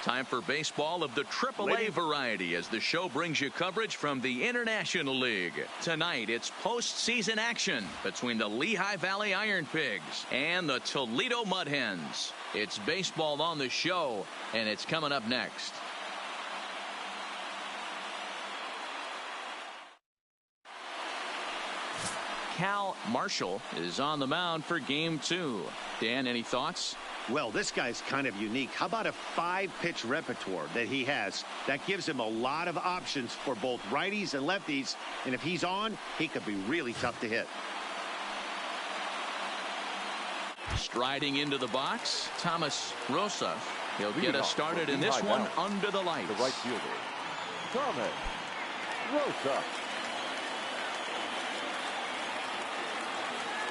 Time for baseball of the AAA variety as the show brings you coverage from the International League. Tonight, it's postseason action between the Lehigh Valley Iron Pigs and the Toledo Mudhens. It's baseball on the show, and it's coming up next. Cal Marshall is on the mound for game 2. Dan, any thoughts? Well, this guy's kind of unique. How about a 5-pitch repertoire that he has? That gives him a lot of options for both righties and lefties. And if he's on, he could be really tough to hit. Striding into the box, Thomas Rosa. He'll get us started in this one under the lights. The right fielder, Thomas Rosa.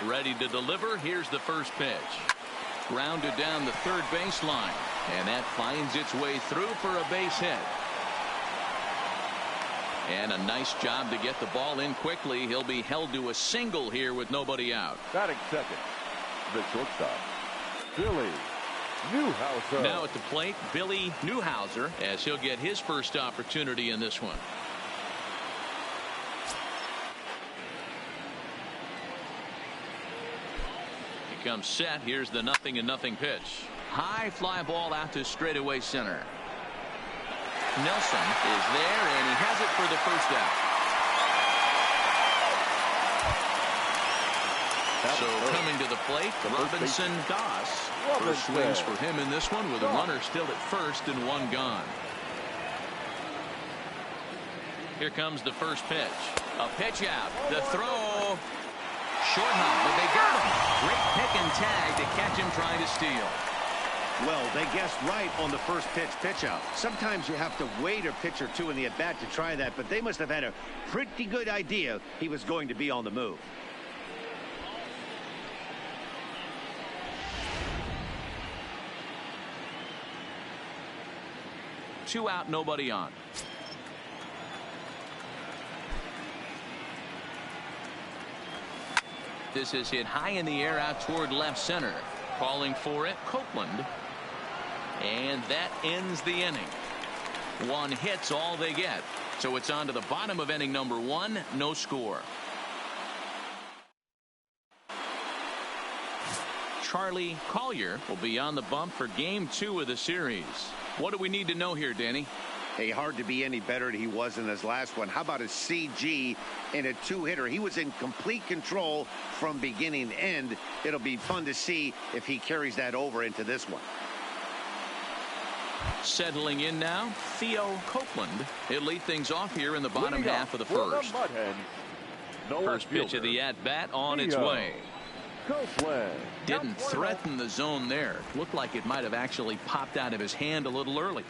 Ready to deliver. Here's the first pitch. Grounded down the third baseline, and that finds its way through for a base hit. And a nice job to get the ball in quickly. He'll be held to a single here with nobody out. Batting second, the shortstop, Billy Newhouser. Now at the plate, Billy Newhouser, as he'll get his first opportunity in this one. Comes set. Here's the 0-0 pitch. High fly ball out to straightaway center. Nelson is there, and he has it for the first out. So coming to the plate, Robinson Das. First swings for him in this one with a runner still at first and one gone. Here comes the first pitch. A pitch out. The throw. Short hop, but they got him. Great pick and tag to catch him trying to steal. Well, they guessed right on the first pitch out. Sometimes you have to wait a pitch or two in the at-bat to try that, but they must have had a pretty good idea he was going to be on the move. Two out, nobody on. This is hit high in the air out toward left center. Calling for it, Copeland. And that ends the inning. One hit's all they get. So it's on to the bottom of inning number 1. No score. Charlie Collier will be on the bump for game 2 of the series. What do we need to know here, Danny? Hey, hard to be any better than he was in his last one. How about a CG in a 2-hitter? He was in complete control from beginning to end. It'll be fun to see if he carries that over into this one. Settling in now, Theo Copeland. He'll lead things off here in the bottom half of the first. First pitch of the at-bat on its way. Didn't threaten the zone there. Looked like it might have actually popped out of his hand a little early.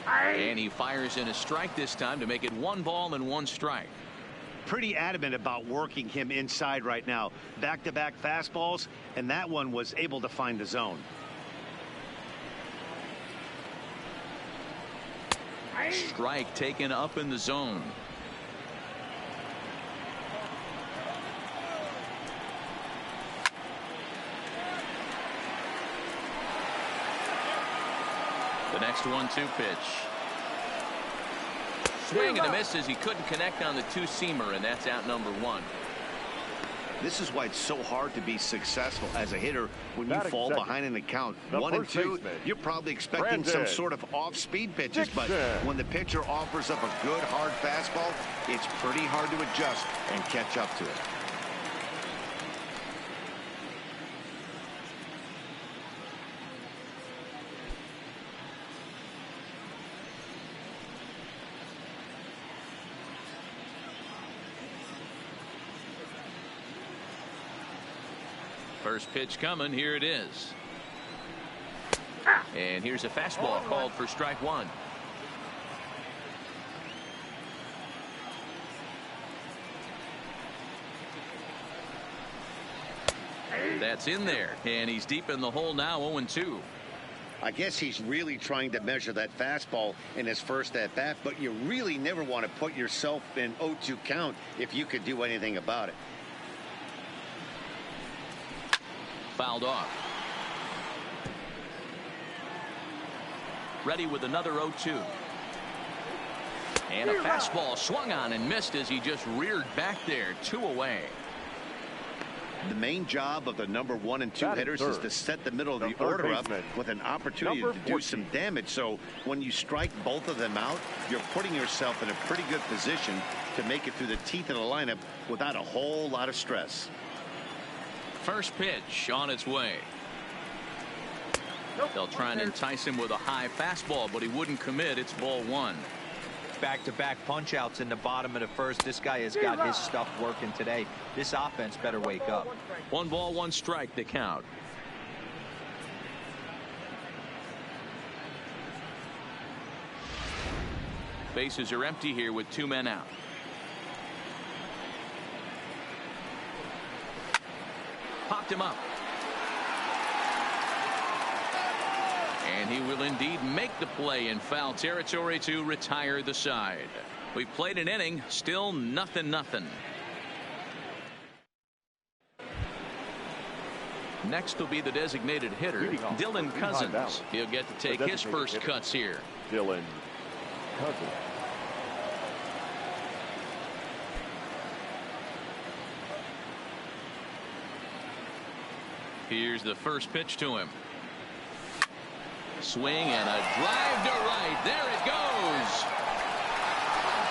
And he fires in a strike this time to make it 1 ball and 1 strike. Pretty adamant about working him inside right now. Back-to-back fastballs, and that one was able to find the zone. Strike taken up in the zone. The next 1-2 pitch. Swing and a miss as he couldn't connect on the two-seamer, and that's out number 1. This is why it's so hard to be successful as a hitter when you fall behind in the count. 1 and 2, you're probably expecting some sort of off-speed pitches, but when the pitcher offers up a good hard fastball, it's pretty hard to adjust and catch up to it. First pitch coming. Here it is. And here's a fastball called for strike 1. That's in there, and he's deep in the hole now. 0-2. I guess he's really trying to measure that fastball in his first at-bat, but you really never want to put yourself in 0-2 count if you could do anything about it. Fouled off. Ready with another 0-2. And a fastball swung on and missed as he just reared back there. 2 away. The main job of the number 1 and 2 hitters is to set the middle of the order up with an opportunity to do some damage. So when you strike both of them out, you're putting yourself in a pretty good position to make it through the teeth of the lineup without a whole lot of stress. First pitch on its way. They'll try and entice him with a high fastball, but he wouldn't commit. It's ball 1. Back-to-back punch-outs in the bottom of the first. This guy has got his stuff working today. This offense better wake up. 1 ball, 1 strike, the count. Bases are empty here with 2 men out. Popped him up. And he will indeed make the play in foul territory to retire the side. We've played an inning, still 0-0. Next will be the designated hitter, Dylan Cousins. He'll get to take his first cuts here. Dylan Cousins. Here's the first pitch to him. Swing and a drive to right. There it goes.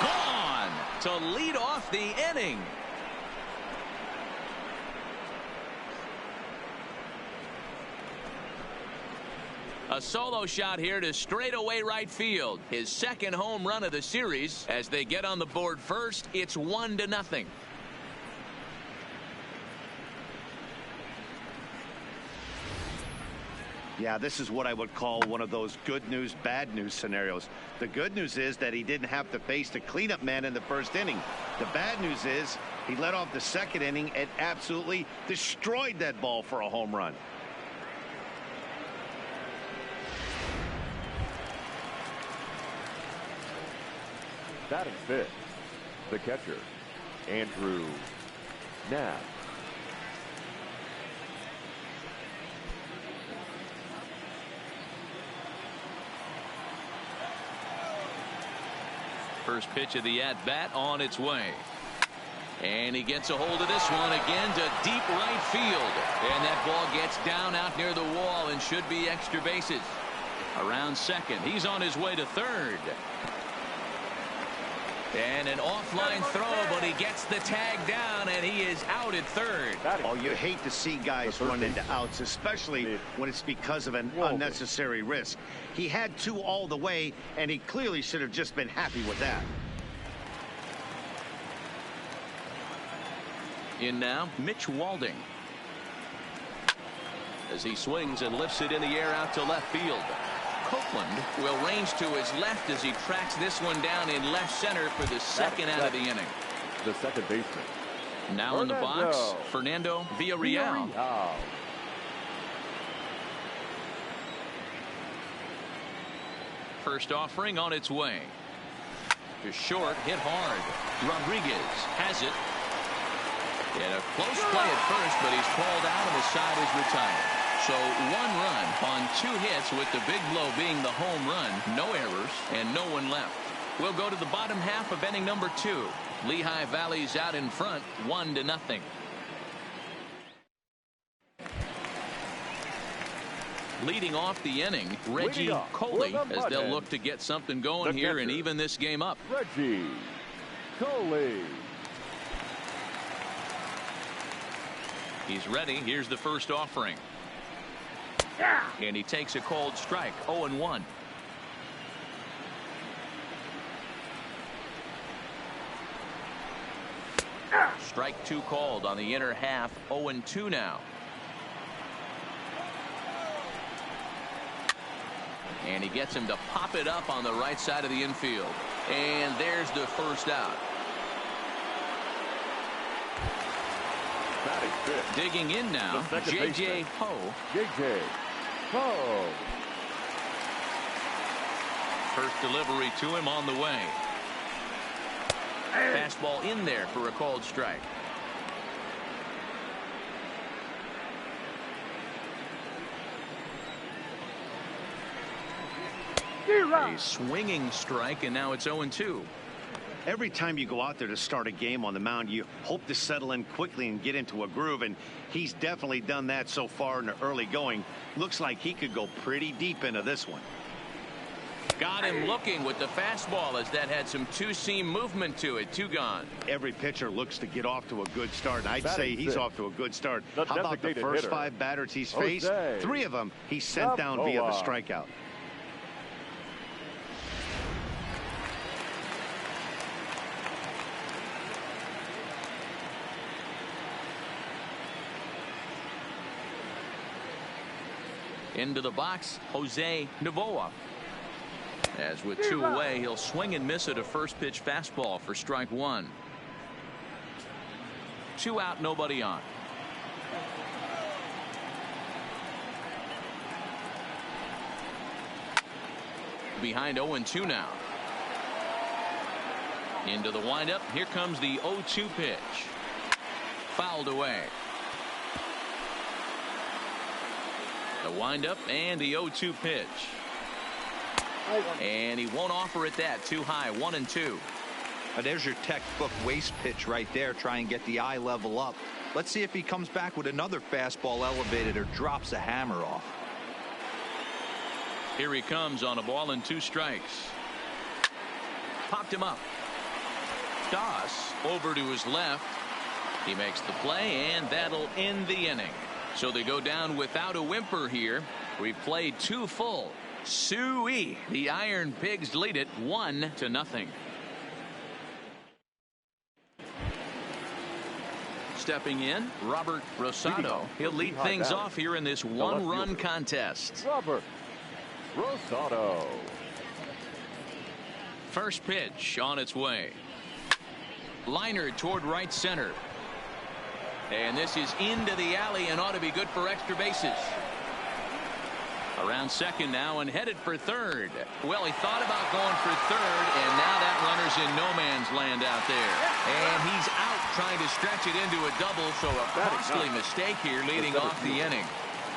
Gone to lead off the inning. A solo shot here to straightaway right field. His second home run of the series. As they get on the board first, it's 1-0. Yeah, this is what I would call one of those good news, bad news scenarios. The good news is that he didn't have to face the cleanup man in the first inning. The bad news is he led off the second inning and absolutely destroyed that ball for a home run. Batting fifth, the catcher, Andrew Knapp. First pitch of the at-bat on its way. And he gets a hold of this one again to deep right field. And that ball gets down out near the wall and should be extra bases. Around second. He's on his way to third. And an offline throw, but he gets the tag down, and he is out at third. Oh, you hate to see guys run into outs, especially when it's because of an unnecessary risk. He had 2 all the way, and he clearly should have just been happy with that. In now, Mitch Walding. As he swings and lifts it in the air out to left field. Copeland will range to his left as he tracks this one down in left center for the second out of the inning. The second baseman. Now in the box, Fernando Villarreal. First offering on its way. To short, hit hard. Rodriguez has it. And a close play at first, but he's called out and the side is retired. So 1 run on 2 hits, with the big blow being the home run. No errors and no one left. We'll go to the bottom half of inning number 2. Lehigh Valley's out in front, 1-0. Leading off the inning, Reggie Coley, as they'll look to get something going here and even this game up. Reggie Coley. He's ready. Here's the first offering. And he takes a cold strike. 0-1. Strike 2 called on the inner half. 0-2 now. And he gets him to pop it up on the right side of the infield. And there's the first out. Digging in now, J.J. Ho. J.J. Ho. First delivery to him on the way. Fastball in there for a called strike. A swinging strike, and now it's 0-2. Every time you go out there to start a game on the mound, you hope to settle in quickly and get into a groove, and he's definitely done that so far in the early going. Looks like he could go pretty deep into this one. Got him looking with the fastball, as that had some two-seam movement to it. 2 gone. Every pitcher looks to get off to a good start, and I'd say he's off to a good start. How about the first 5 batters he's faced? 3 of them he sent down via the strikeout. Into the box, Jose Novoa. As with 2 away, he'll swing and miss at a first pitch fastball for strike 1. 2 out, nobody on. Behind 0-2 now. Into the windup. Here comes the 0-2 pitch. Fouled away. The windup and the 0-2 pitch. And he won't offer it that. Too high. 1-2. There's your textbook waste pitch right there. Try and get the eye level up. Let's see if he comes back with another fastball elevated or drops a hammer off. Here he comes on a ball and 2 strikes. Popped him up. Doss over to his left. He makes the play, and that'll end the inning. So they go down without a whimper here. We've played 2 full. Suey. The Iron Pigs lead it 1-0. Stepping in, Robert Rosado. He'll lead things off here in this 1-run contest. Robert Rosado. First pitch on its way. Liner toward right center. And this is into the alley and ought to be good for extra bases. Around second now and headed for third. Well, he thought about going for third, and now that runner's in no man's land out there. And he's out trying to stretch it into a double, so a costly mistake here leading off the inning.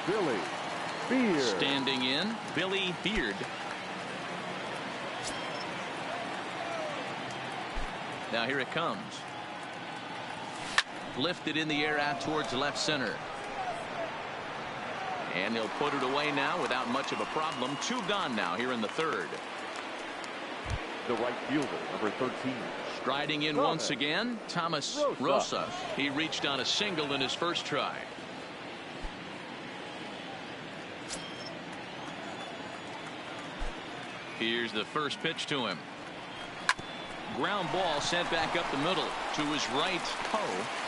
Billy Beard. Standing in, Billy Beard. Now here it comes. Lifted in the air out towards left center. And he'll put it away now without much of a problem. 2 gone now here in the third. The right fielder, number 13. Striding in once again, Thomas Rosa. He reached on a single in his first try. Here's the first pitch to him. Ground ball sent back up the middle to his right toe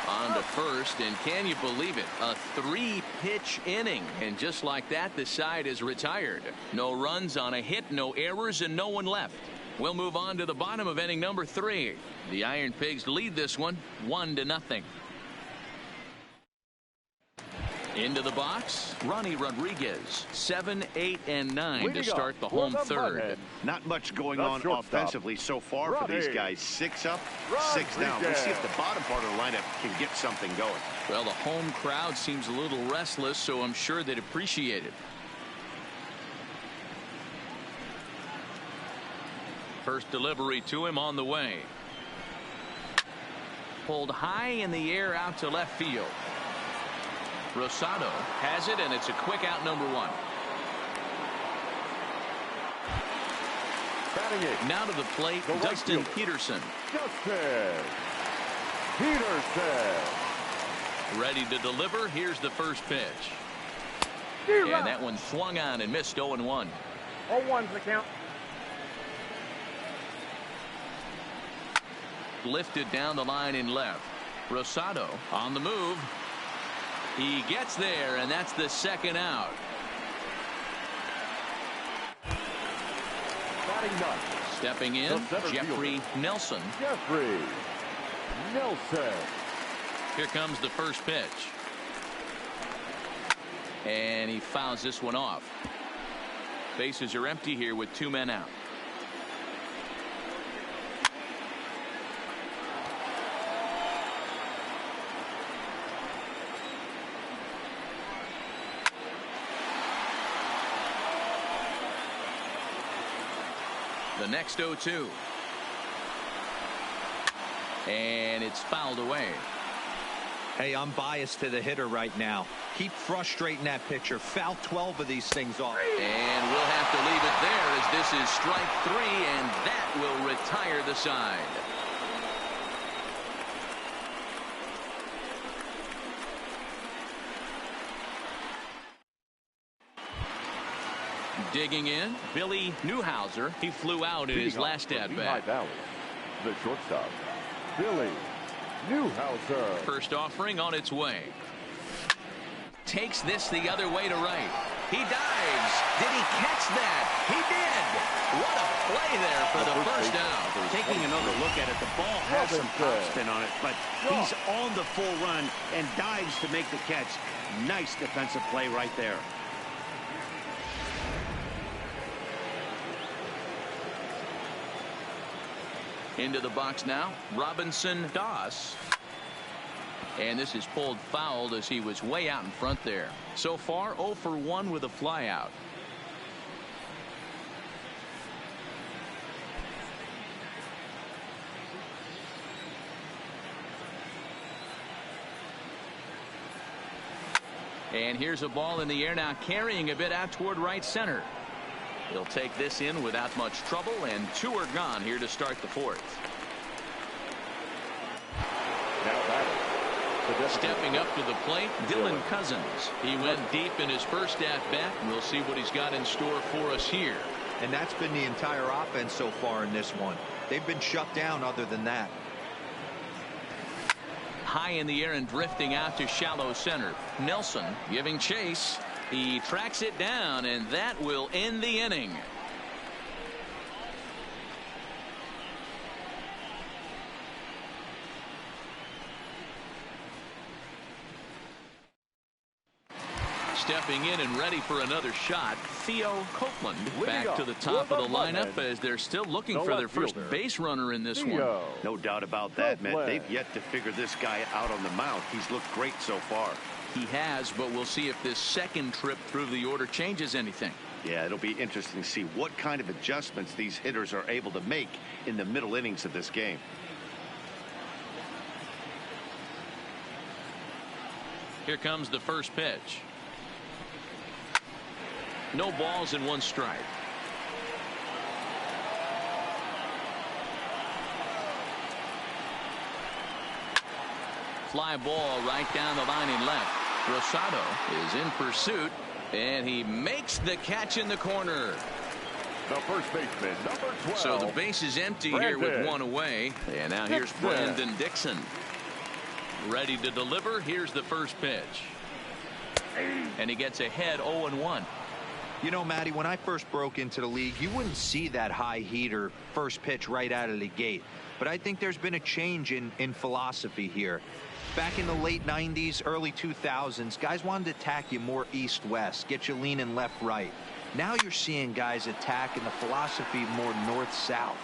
on to first, and can you believe it, a 3-pitch inning, and just like that the side is retired. No runs on a hit, no errors, and no one left. We'll move on to the bottom of inning number 3. The Iron Pigs lead this one 1-0. Into the box, Ronnie Rodriguez. 7, 8, and 9 to start the home third. Not much going on offensively so far for these guys. 6 up, 6 down. We'll see if the bottom part of the lineup can get something going. Well, the home crowd seems a little restless, so I'm sure they'd appreciate it. First delivery to him on the way. Pulled high in the air out to left field. Rosado has it, and it's a quick out, number 1. Batting it. Now to the plate, Dustin Peterson. Dustin Peterson. Ready to deliver. Here's the first pitch. And that one swung on and missed. 0-1. 0-1's the count. Lifted down the line in left. Rosado on the move. He gets there, and that's the second out. Batting ninth. Stepping in, Jeffrey Nelson. Jeffrey Nelson. Here comes the first pitch. And he fouls this one off. Bases are empty here with 2 men out. The next 0-2. And it's fouled away. Hey, I'm biased to the hitter right now. Keep frustrating that pitcher. Foul 12 of these things off. And we'll have to leave it there as this is strike 3, and that will retire the side. Digging in, Billy Newhouser. He flew out in his last at-bat. The shortstop, Billy Newhouser. First offering on its way. Takes this the other way to right. He dives. Did he catch that? He did. What a play there for the first out. Taking another look at it, the ball has some topspin on it, but he's on the full run and dives to make the catch. Nice defensive play right there. Into the box now, Robinson Doss. And this is pulled fouled as he was way out in front there. So far, 0 for 1 with a flyout. And here's a ball in the air now, carrying a bit out toward right center. He'll take this in without much trouble, and 2 are gone here to start the 4th. Stepping up to the plate, Dylan Cousins. He went deep in his first at-bat, and we'll see what he's got in store for us here. And that's been the entire offense so far in this one. They've been shut down other than that. High in the air and drifting out to shallow center. Nelson giving chase. He tracks it down, and that will end the inning. Stepping in and ready for another shot, Theo Copeland back to the top of the lineup as they're still looking for their first base runner in this one. No doubt about that, Matt. They've yet to figure this guy out on the mound. He's looked great so far. He has, but we'll see if this second trip through the order changes anything. Yeah, it'll be interesting to see what kind of adjustments these hitters are able to make in the middle innings of this game. Here comes the first pitch. No balls and 1 strike. Fly ball right down the line in left. Rosado is in pursuit, and he makes the catch in the corner. The first baseman, number 12. So the base is empty here with 1 away. And now here's Brandon Dixon. Ready to deliver. Here's the first pitch. And he gets ahead 0-1. You know, Matty, when I first broke into the league, you wouldn't see that high heater first pitch right out of the gate. But I think there's been a change in philosophy here. Back in the late 90s, early 2000s, guys wanted to attack you more east-west, get you leaning left-right. Now you're seeing guys attack in the philosophy more north-south.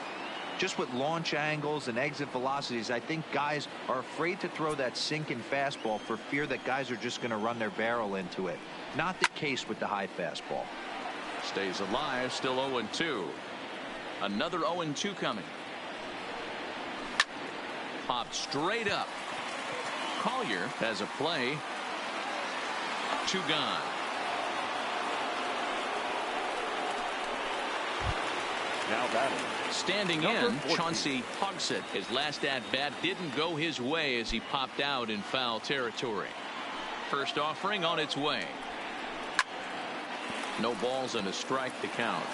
Just with launch angles and exit velocities, I think guys are afraid to throw that sinking fastball for fear that guys are just going to run their barrel into it. Not the case with the high fastball. Stays alive, still 0-2. Another 0-2 coming. Popped straight up. Collier has a play. 2 gone. Now batting. Standing in, Chauncey Hogsett. His last at-bat didn't go his way as he popped out in foul territory. First offering on its way. No balls and a strike to count.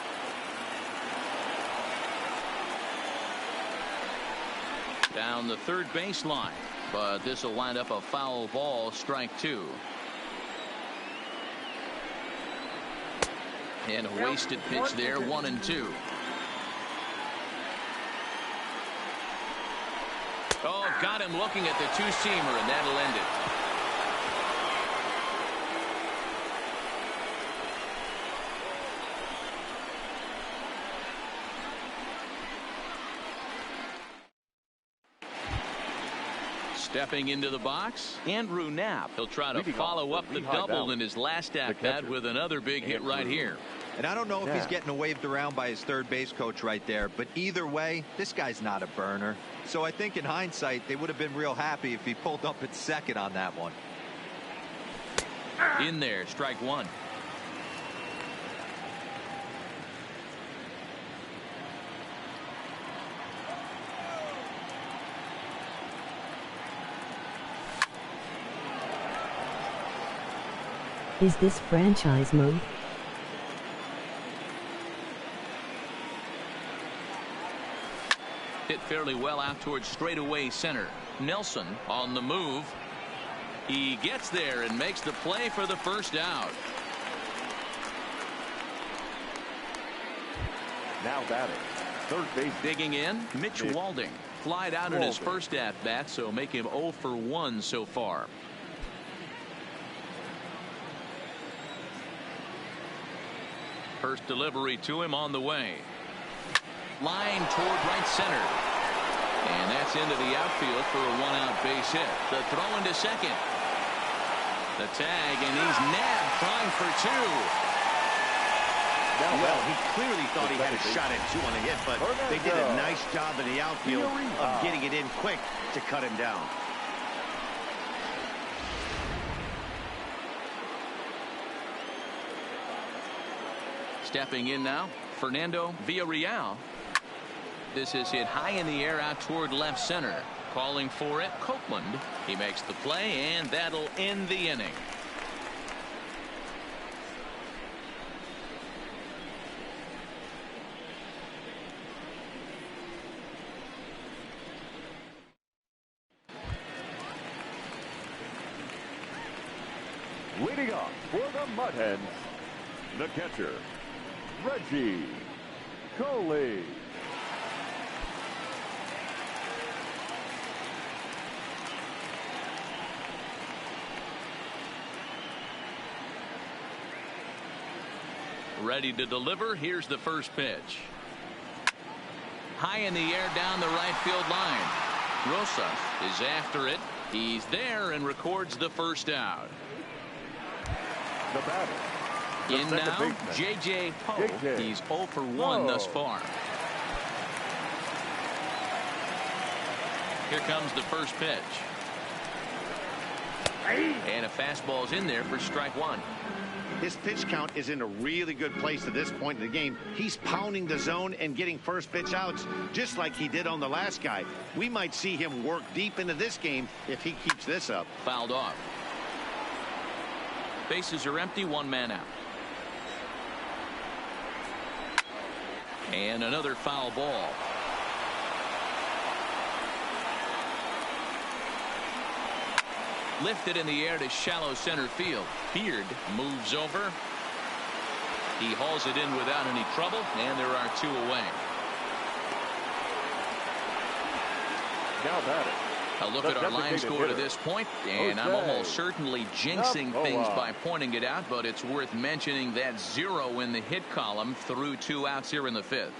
Down the third baseline, but this will wind up a foul ball, strike 2. And a wasted pitch there, 1-2. Oh, got him looking at the 2-seamer, and that'll end it. Stepping into the box, Andrew Knapp. He'll try to follow up the double in his last at-bat with another big hit right here. And I don't know if he's getting waved around by his third base coach right there, but either way, this guy's not a burner. So I think in hindsight, they would have been real happy if he pulled up at second on that one. In there, strike one. Is this franchise mode? Hit fairly well out towards straightaway center. Nelson on the move. He gets there and makes the play for the first out. Now batting, third base. Digging in, Mitch Walding. Flied out in his first at-bat, so make him 0 for 1 so far. First delivery to him on the way. Line toward right center. And that's into the outfield for a one-out base hit. The throw into second. The tag, and he's nabbed, trying for two. Well, he clearly thought he had a shot at two on the hit, but they did a nice job in the outfield of getting it in quick to cut him down. Stepping in now, Fernando Villarreal. This is hit high in the air out toward left center. Calling for it, Copeland. He makes the play, and that'll end the inning. Leading off for the Mudhens, the catcher, Reggie Coley. Ready to deliver. Here's the first pitch. High in the air down the right field line. Rosa is after it. He's there and records the first out. The batter. In now, J.J. Poe. He's 0 for 1 thus far. Here comes the first pitch. And a fastball's in there for strike one. His pitch count is in a really good place at this point in the game. He's pounding the zone and getting first pitch outs just like he did on the last guy. We might see him work deep into this game if he keeps this up. Fouled off. Bases are empty, one man out. And another foul ball. Lifted in the air to shallow center field. Beard moves over. He hauls it in without any trouble, and there are two away. Now batting. A look at our line score to this point, and I'm almost certainly jinxing things by pointing it out, but it's worth mentioning that 0 in the hit column through 2 outs here in the 5th.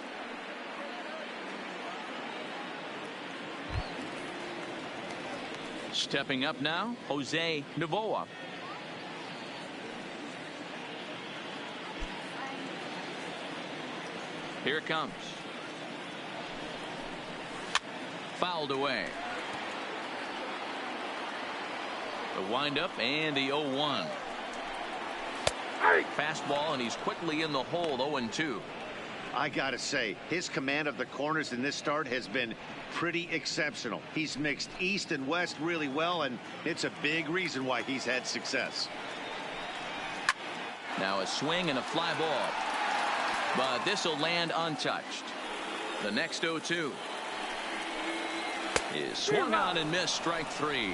Stepping up now, Jose Novoa. Here it comes. Fouled away. The windup and the 0-1. Fastball, and he's quickly in the hole. 0-2. I gotta say, his command of the corners in this start has been pretty exceptional. He's mixed east and west really well, and it's a big reason why he's had success. Now a swing and a fly ball, but this will land untouched. The next 0-2 is swung on and missed, strike 3.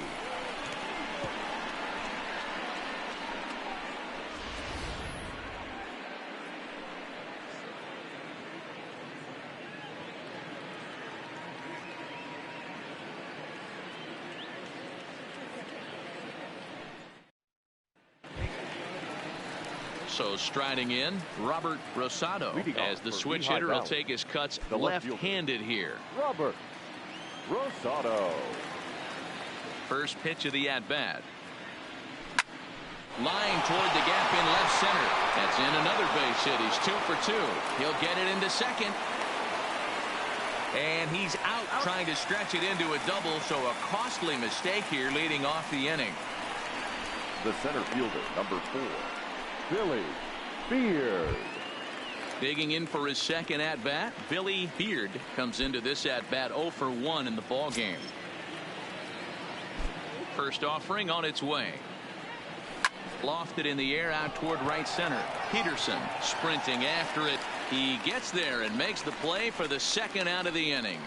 So striding in, Robert Rosado, as the switch hitter will take his cuts left-handed here. Robert Rosado. First pitch of the at-bat. Line toward the gap in left center. That's in another base hit. He's 2 for 2. He'll get it into second. And he's out trying to stretch it into a double, so a costly mistake here leading off the inning. The center fielder, number 4, Billy Beard. Digging in for his second at-bat, Billy Beard comes into this at-bat 0 for 1 in the ball game. First offering on its way. Lofted in the air out toward right center. Peterson sprinting after it. He gets there and makes the play for the second out of the inning.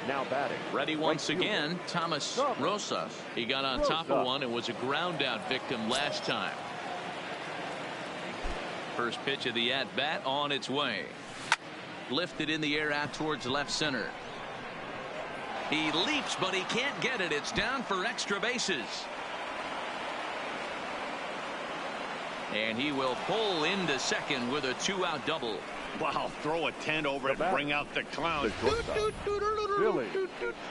Now batting. Ready once again, Thomas Rosas. He got on top of one and was a ground out victim last time. First pitch of the at-bat on its way. Lifted in the air out towards left center. He leaps, but he can't get it. It's down for extra bases. And he will pull into second with a 2-out double. Wow, throw a tent over it and bring out the clown.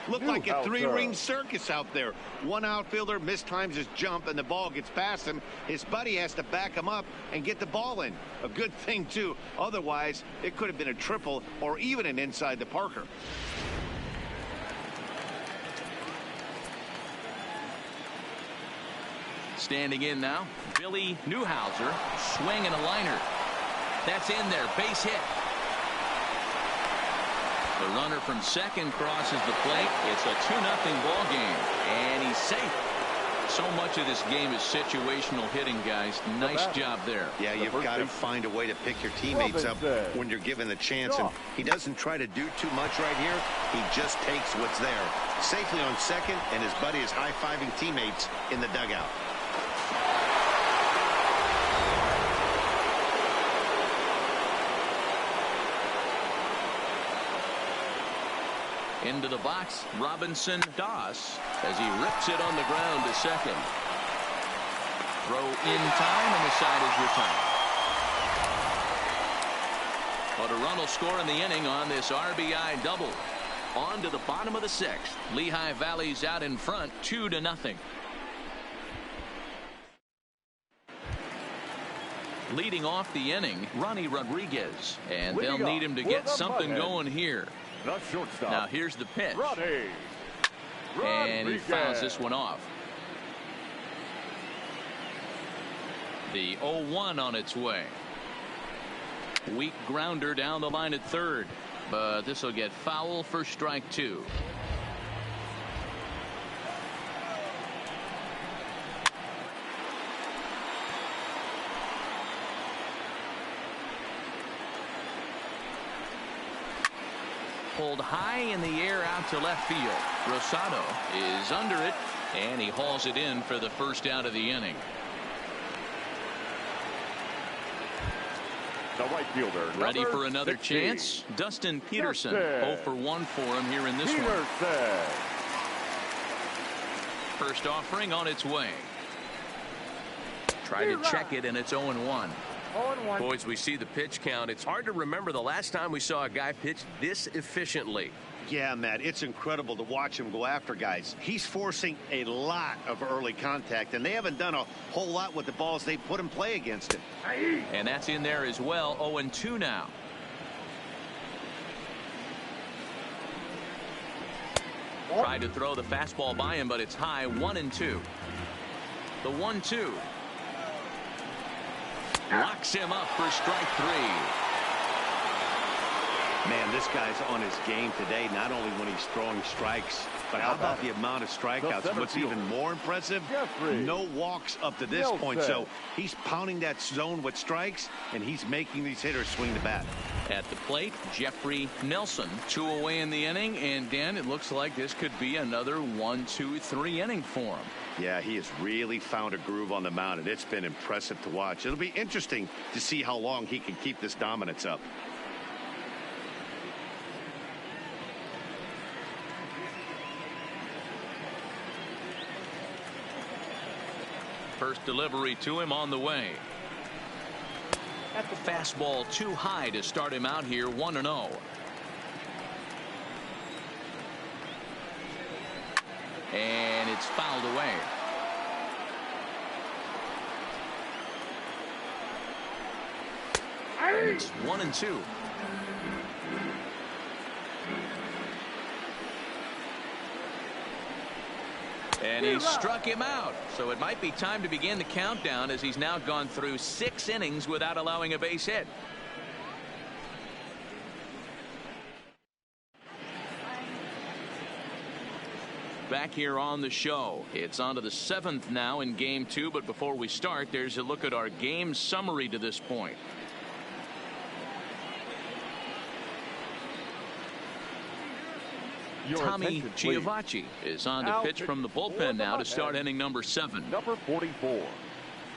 Look like a 3-ring circus out there. One outfielder mistimes his jump and the ball gets past him. His buddy has to back him up and get the ball in. A good thing, too. Otherwise, it could have been a triple or even an inside the Parker. Standing in now, Billy Newhouser, swinging a liner. That's in there, base hit. The runner from second crosses the plate. It's a 2-0 ball game, and he's safe. So much of this game is situational hitting, guys. Nice job there. Yeah, you've got to find a way to pick your teammates up when you're given the chance, and he doesn't try to do too much right here. He just takes what's there. Safely on second, and his buddy is high-fiving teammates in the dugout. Into the box, Robinson Doss, as he rips it on the ground to second. Throw in time, and the side is retired. But a run will score in the inning on this RBI double. On to the bottom of the 6th. Lehigh Valley's out in front, 2-0. Leading off the inning, Ronnie Rodriguez, and they'll need him to get something going here. Now here's the pitch, and he fouls this one off. The 0-1 on its way. Weak grounder down the line at third, but this will get foul for strike 2. Pulled high in the air out to left field. Rosado is under it, and he hauls it in for the first out of the inning. The right fielder, ready for another 16. Chance. Dustin Peterson, 0 for 1 for him here in this one. First offering on its way. Try to check it, and it's 0-1. Boys, we see the pitch count. It's hard to remember the last time we saw a guy pitch this efficiently. Yeah, Matt, it's incredible to watch him go after guys. He's forcing a lot of early contact, and they haven't done a whole lot with the balls they put in play against him. And that's in there as well. 0-2 now. Tried to throw the fastball by him, but it's high. 1-2. The 1-2. Locks him up for strike 3. Man, this guy's on his game today, not only when he's throwing strikes, but how about the amount of strikeouts? And what's even more impressive, no walks up to this point. So he's pounding that zone with strikes, and he's making these hitters swing the bat. At the plate, Jeffrey Nelson, 2 away in the inning. And, Dan, it looks like this could be another 1-2-3 inning for him. Yeah, he has really found a groove on the mound, and it's been impressive to watch. It'll be interesting to see how long he can keep this dominance up. First delivery to him on the way. At the fastball too high to start him out here. 1-0. And it's fouled away. And it's 1-2. And he struck him out. So it might be time to begin the countdown, as he's now gone through 6 innings without allowing a base hit. Back here on the show, it's on to the 7th now in game 2. But before we start, there's a look at our game summary to this point. Tommy Giovacci is on to pitch from the bullpen now to start inning number 7. Number 44,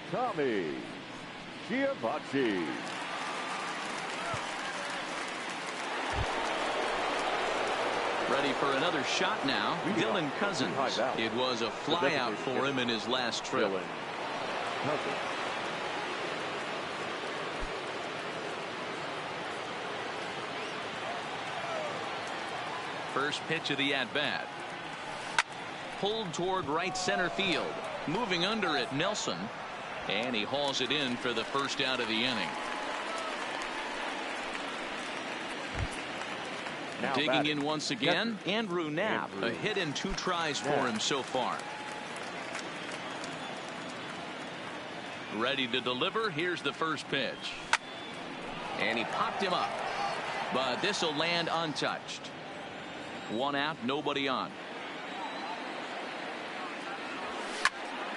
Tommy Giovacci. Ready for another shot now. Dylan Cousins. It was a flyout for him in his last trip. First pitch of the at-bat. Pulled toward right center field. Moving under it, Nelson. And he hauls it in for the first out of the inning. Now digging in once again, Andrew Knapp. A hit and 2 tries for him so far. Ready to deliver. Here's the first pitch. And he popped him up. But this will land untouched. 1 out, nobody on.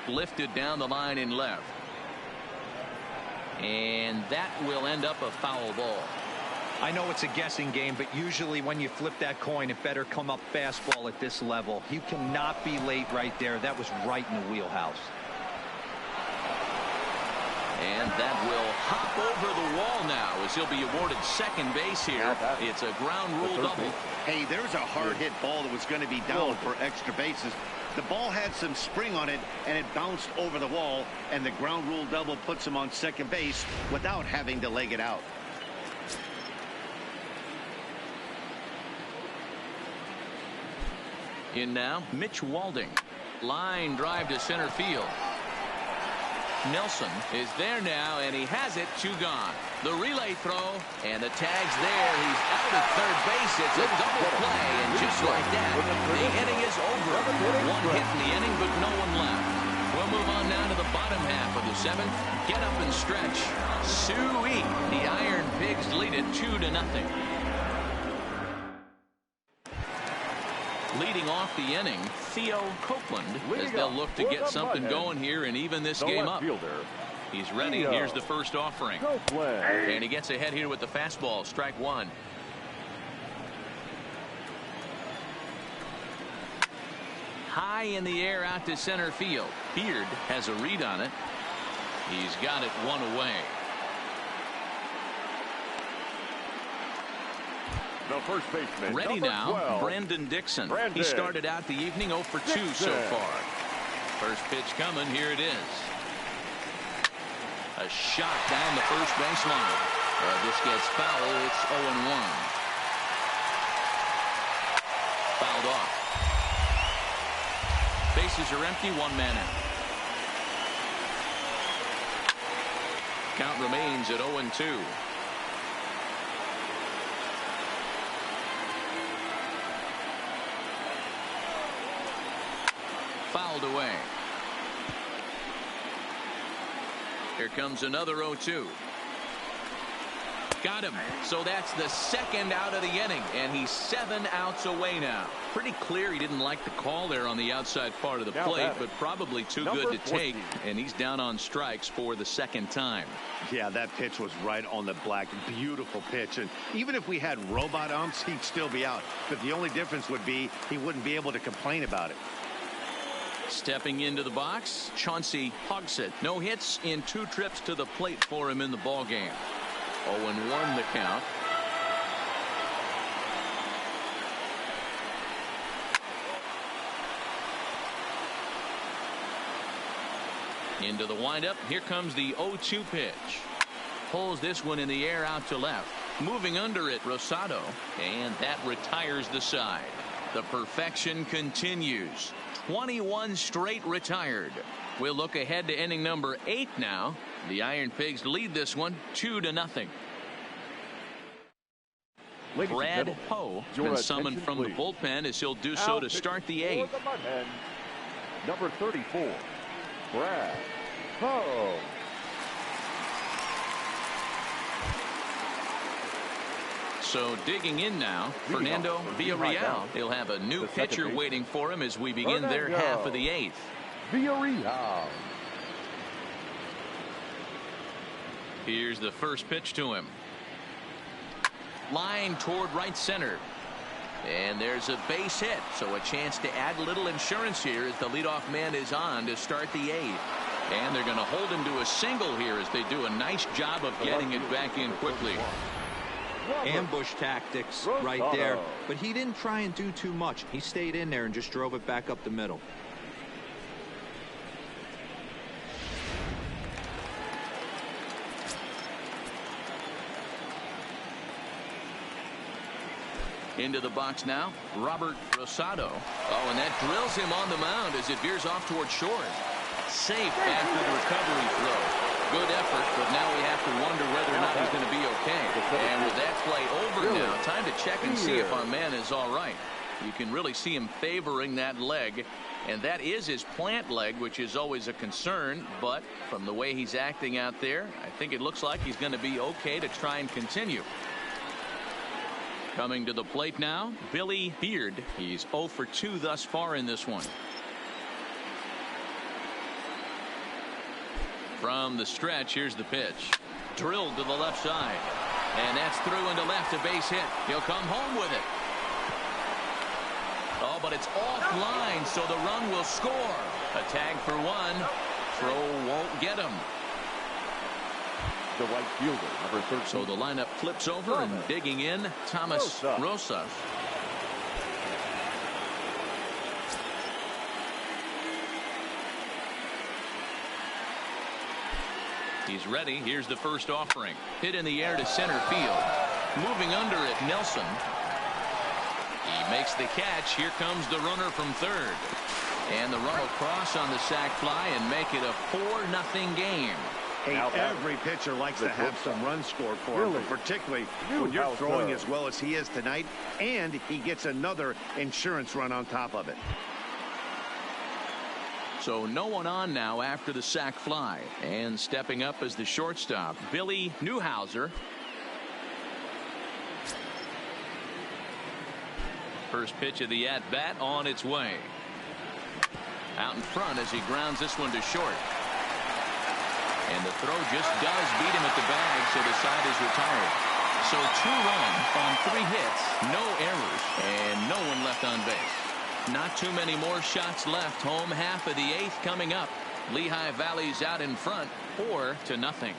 Lifted down the line in left. And that will end up a foul ball. I know it's a guessing game, but usually when you flip that coin, it better come up fastball at this level. You cannot be late right there. That was right in the wheelhouse. And that will hop over the wall now, as he'll be awarded second base here. It's a ground rule double. Hey, there's a hard hit ball that was going to be down for extra bases. The ball had some spring on it, and it bounced over the wall, and the ground rule double puts him on second base without having to leg it out. In now, Mitch Walding. Line drive to center field. Nelson is there now, and he has it. 2 gone. The relay throw, and the tag's there. He's out at third base. It's a double play, and just like that, the inning is over. 1 hit in the inning, but no one left. We'll move on now to the bottom half of the 7th. Get up and stretch. Sweet. The Iron Pigs lead it 2-0. Leading off the inning, Theo Copeland, as they'll look to get something going here and even this game up. He's ready. Here's the first offering. And he gets ahead here with the fastball. Strike 1. High in the air out to center field. Beard has a read on it. He's got it 1 away. The first baseman, ready now, 12, Brandon Dixon. He started out the evening 0 for 2 so far. First pitch coming. Here it is. A shot down the first baseline. This gets foul. It's 0-1. Fouled off. Bases are empty. 1 man out. Count remains at 0-2. Fouled away. Here comes another 0-2. Got him. So that's the second out of the inning, and he's 7 outs away now. Pretty clear he didn't like the call there on the outside part of the plate, but probably too good to take, and he's down on strikes for the second time. Yeah, that pitch was right on the black. Beautiful pitch, and even if we had robot umps, he'd still be out. But the only difference would be he wouldn't be able to complain about it. Stepping into the box, Chauncey Hogsett. No hits in 2 trips to the plate for him in the ball game. 0-1 the count. Into the windup. Here comes the 0-2 pitch. Pulls this one in the air out to left. Moving under it, Rosado. And that retires the side. The perfection continues. 21 straight retired. We'll look ahead to inning number 8 now. The Iron Pigs lead this one 2-0. Brad Poe been summoned from the bullpen as he'll do so to start the 8th. Number 34, Brad Poe. So digging in now, Fernando Villarreal. He'll have a new pitcher waiting for him as we begin their half of the 8th. Villarreal. Here's the first pitch to him. Line toward right center. And there's a base hit, so a chance to add a little insurance here as the leadoff man is on to start the 8th. And they're going to hold him to a single here as they do a nice job of getting it back in quickly. Ambush tactics right there, but he didn't try and do too much. He stayed in there and just drove it back up the middle. Into the box now, Robert Rosado. Oh, and that drills him on the mound as it veers off toward short. Safe after the recovery throw. Good effort, but now we have to wonder whether or not he's going to be okay. And with that play over now, time to check and see if our man is all right. You can really see him favoring that leg, and that is his plant leg, which is always a concern. But from the way he's acting out there, I think it looks like he's going to be okay to try and continue. Coming to the plate now, Billy Beard. He's 0 for 2 thus far in this one. From the stretch, here's the pitch. Drilled to the left side. And that's through into left, a base hit. He'll come home with it. Oh, but it's offline, so the run will score. A tag for 1. Throw won't get him. The right fielder, number 13. So the lineup flips over and digging in, Thomas Rosa. He's ready. Here's the first offering. Hit in the air to center field. Moving under it, Nelson. He makes the catch. Here comes the runner from third. And the run will cross on the sac fly and make it a 4-0 game. Hey, every pitcher likes to have some runs scored for him, but particularly when you're throwing as well as he is tonight, and he gets another insurance run on top of it. So no one on now after the sac fly. And stepping up as the shortstop, Billy Newhouser. First pitch of the at-bat on its way. Out in front as he grounds this one to short. And the throw just does beat him at the bag, so the side is retired. So 2 runs on 3 hits, no errors, and no one left on base. Not too many more shots left. Home half of the 8th coming up. Lehigh Valley's out in front 4-0.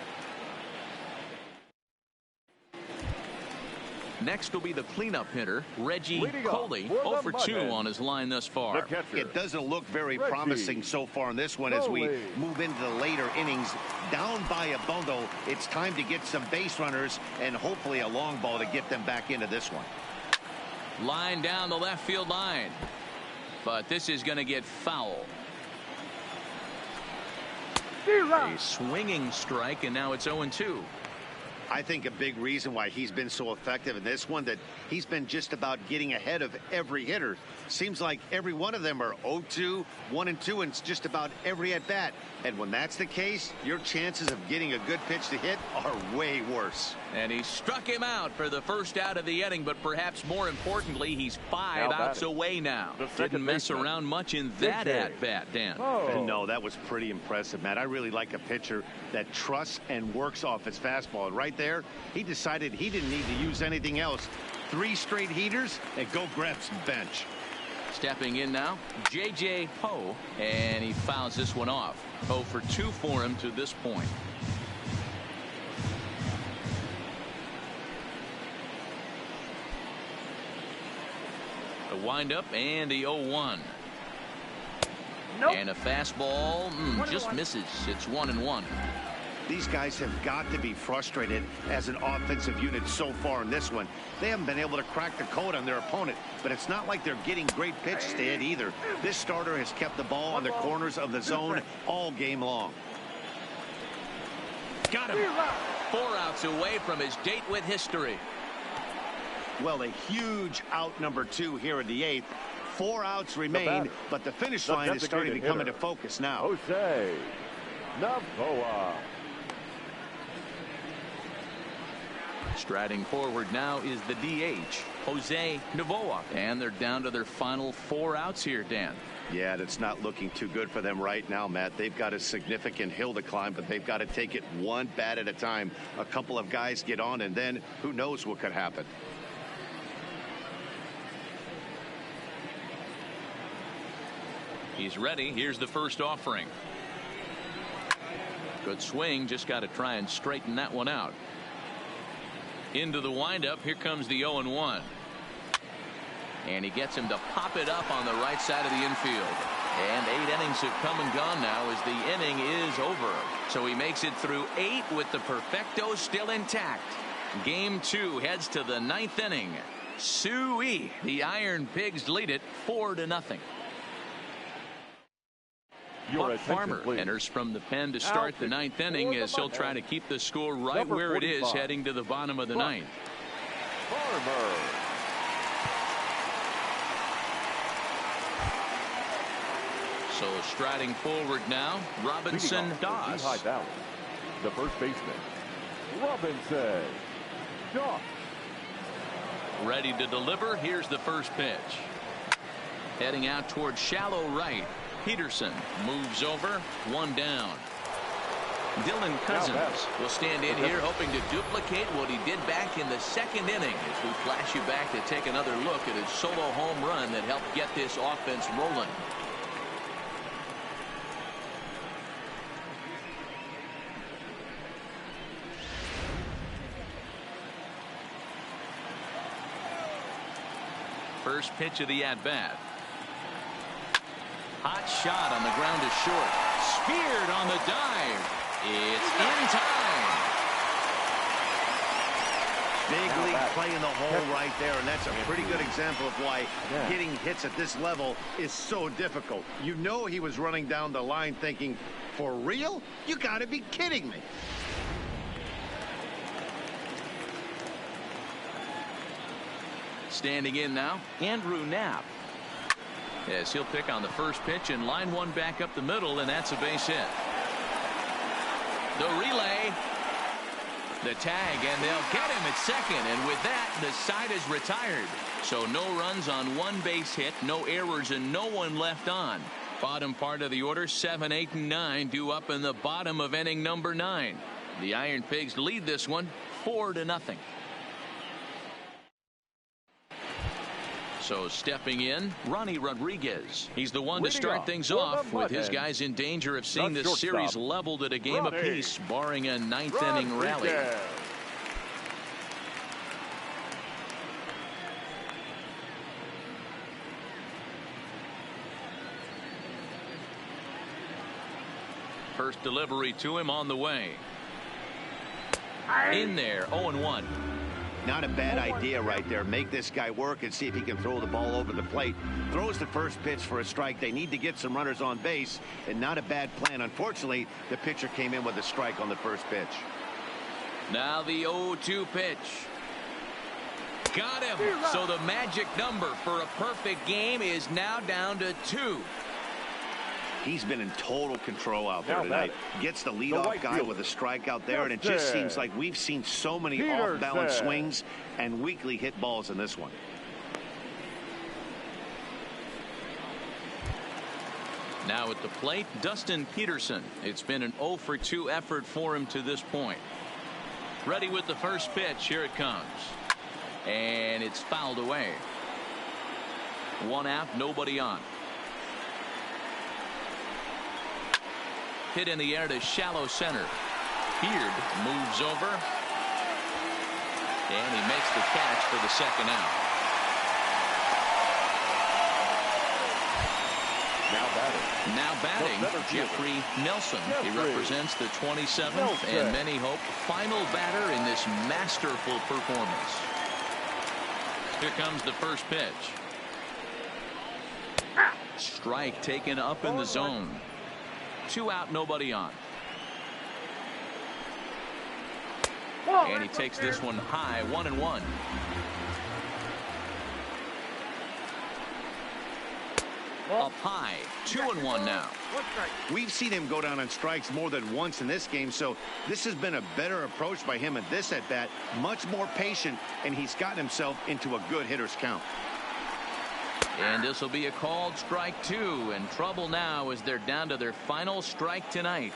Next will be the cleanup hitter, Reggie Coley, 0 for 2 on his line thus far. It doesn't look very promising so far in this one as we move into the later innings. Down by a bundle, it's time to get some base runners and hopefully a long ball to get them back into this one. Line down the left field line. But this is going to get foul. A swinging strike, and now it's 0-2. I think a big reason why he's been so effective in this one, that he's been just about getting ahead of every hitter. Seems like every one of them are 0-2, 1-2, and it's just about every at bat. And when that's the case, your chances of getting a good pitch to hit are way worse. And he struck him out for the first out of the inning, but perhaps more importantly, he's 5 outs away now. Didn't mess around much in that at bat, Dan. No, that was pretty impressive, Matt. I really like a pitcher that trusts and works off his fastball. And right there, he decided he didn't need to use anything else. 3 straight heaters and go grab some bench. Stepping in now, J.J. Poe, and he fouls this one off. 0 for 2 for him to this point. The windup and the 0-1. And a fastball just misses. It's 1-1. These guys have got to be frustrated as an offensive unit so far in this one. They haven't been able to crack the code on their opponent, but it's not like they're getting great pitches to hit either. This starter has kept the ball on the corners of the zone all game long. Got him. 4 outs away from his date with history. Well, a huge out number 2 here in the 8th. 4 outs remain, but the finish line is starting to come into focus now. Jose Navoa. Striding forward now is the DH, Jose Navoa. And they're down to their final 4 outs here, Dan. Yeah, that's not looking too good for them right now, Matt. They've got a significant hill to climb, but they've got to take it one bat at a time. A couple of guys get on, and then who knows what could happen. He's ready. Here's the first offering. Good swing. Just got to try and straighten that one out. Into the windup. Here comes the 0-1. And he gets him to pop it up on the right side of the infield. And 8 innings have come and gone now as the inning is over. So he makes it through 8 with the perfecto still intact. Game 2 heads to the 9th inning. Suey. The Iron Pigs lead it 4-0. Buck Farmer enters from the pen to start the 9th inning as he'll try to keep the score right where it is heading to the bottom of the 9th. Farmer. So striding forward now, Robinson Doss. Lehigh Valley, the first baseman, Robinson Doss. Ready to deliver. Here's the first pitch. Heading out towards shallow right. Peterson moves over. 1 down. Dylan Cousins will stand in here hoping to duplicate what he did back in the 2nd inning as we flash you back to take another look at his solo home run that helped get this offense rolling. First pitch of the at-bat. Hot shot on the ground to short. Speared on the dive. It's in time. Big league play in the hole right there, and that's a pretty good example of why hitting hits at this level is so difficult. You know he was running down the line thinking, for real? You got to be kidding me. Standing in now, Andrew Knapp. Yes, he'll pick on the first pitch and line one back up the middle, and that's a base hit. The relay. The tag, and they'll get him at second, and with that, the side is retired. So no runs on 1 base hit, no errors, and no one left on. Bottom part of the order, 7, 8, and 9, due up in the bottom of inning number 9. The Iron Pigs lead this one 4-0. So stepping in, Ronnie Rodriguez. He's the one to start things off with his guys in danger of seeing this series leveled at a game apiece, barring a 9th inning rally. First delivery to him on the way. In there, 0-1. Not a bad idea right there. Make this guy work and see if he can throw the ball over the plate. Throws the first pitch for a strike. They need to get some runners on base, and not a bad plan. Unfortunately, the pitcher came in with a strike on the first pitch. Now the 0-2 pitch. Got him. So the magic number for a perfect game is now down to 2. He's been in total control out there tonight. Gets the leadoff guy with a strikeout there, and it just seems like we've seen so many off-balance swings and weakly hit balls in this one. Now at the plate, Dustin Peterson. It's been an 0-for-2 effort for him to this point. Ready with the first pitch. Here it comes. And it's fouled away. 1 out, nobody on. Hit in the air to shallow center. Beard moves over. And he makes the catch for the 2nd out. Now batting, Jeffrey Nelson. He represents the 27th and many hope final batter in this masterful performance. Here comes the first pitch. Strike taken up in the zone. 2 out, nobody on. And he takes this one high, 1-1. Up high, 2-1 now. We've seen him go down on strikes more than once in this game, so this has been a better approach by him at this at-bat. Much more patient, and he's gotten himself into a good hitter's count. And this will be a called strike 2, and trouble now as they're down to their final strike tonight.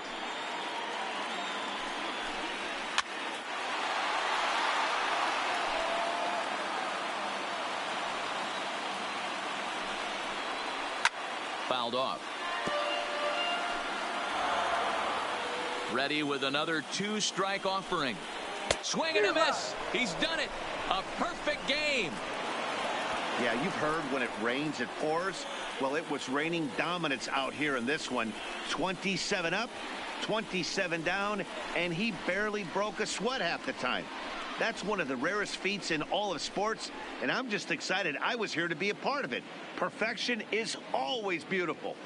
Fouled off. Ready with another 2-strike offering. Swing and a miss. He's done it. A perfect game. Yeah, you've heard when it rains, it pours. Well, it was raining dominance out here in this one. 27 up, 27 down, and he barely broke a sweat half the time. That's one of the rarest feats in all of sports, and I'm just excited I was here to be a part of it. Perfection is always beautiful.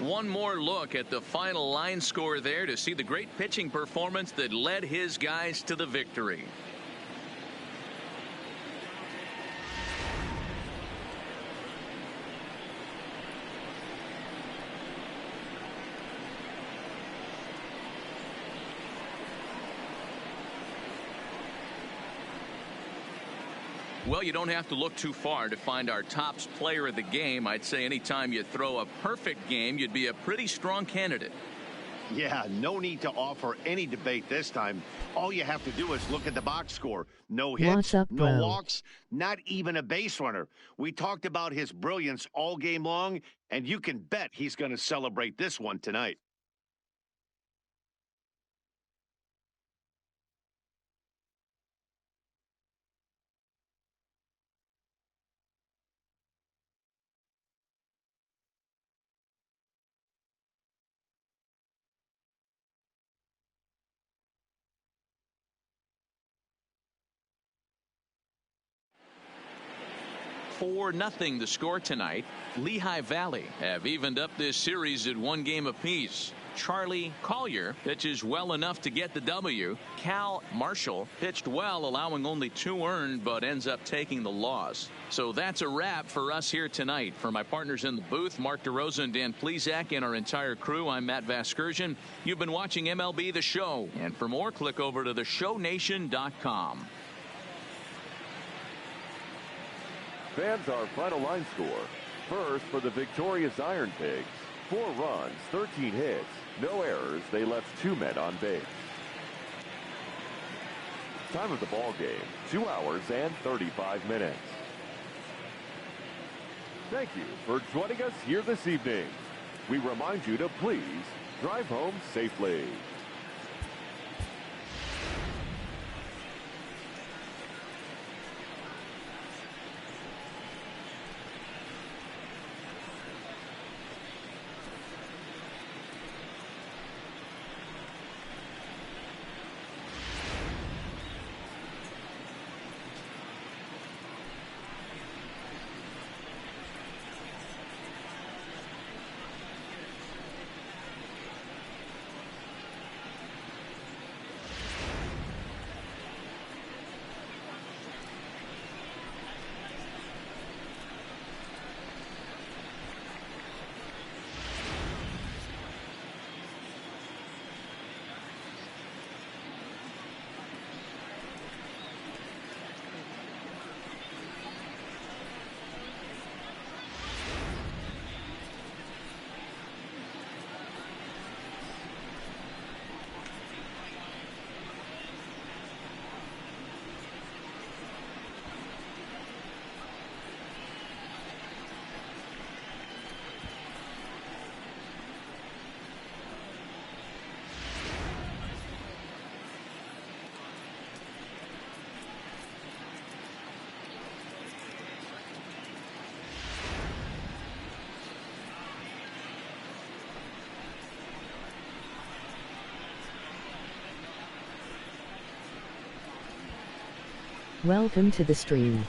One more look at the final line score there to see the great pitching performance that led his guys to the victory. Well, you don't have to look too far to find our top player of the game. I'd say anytime you throw a perfect game, you'd be a pretty strong candidate. Yeah, no need to offer any debate this time. All you have to do is look at the box score. No hits, no walks, not even a base runner. We talked about his brilliance all game long, and you can bet he's going to celebrate this one tonight. For nothing the score tonight. Lehigh Valley have evened up this series at 1 game apiece. Charlie Collier pitches well enough to get the W. Cal Marshall pitched well, allowing only 2 earned, but ends up taking the loss. So that's a wrap for us here tonight. For my partners in the booth, Mark DeRosa and Dan Plesac, and our entire crew, I'm Matt Vasgersian. You've been watching MLB The Show. And for more, click over to theshownation.com. Fans, our final line score. First, for the victorious Iron Pigs, 4 runs, 13 hits, no errors. They left 2 men on base. Time of the ball game, 2 hours and 35 minutes. Thank you for joining us here this evening. We remind you to please drive home safely. Welcome to the stream.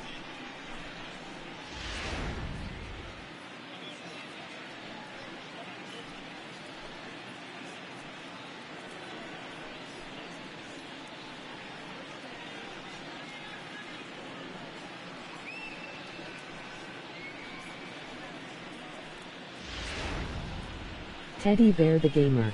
Teddy Bear the Gamer.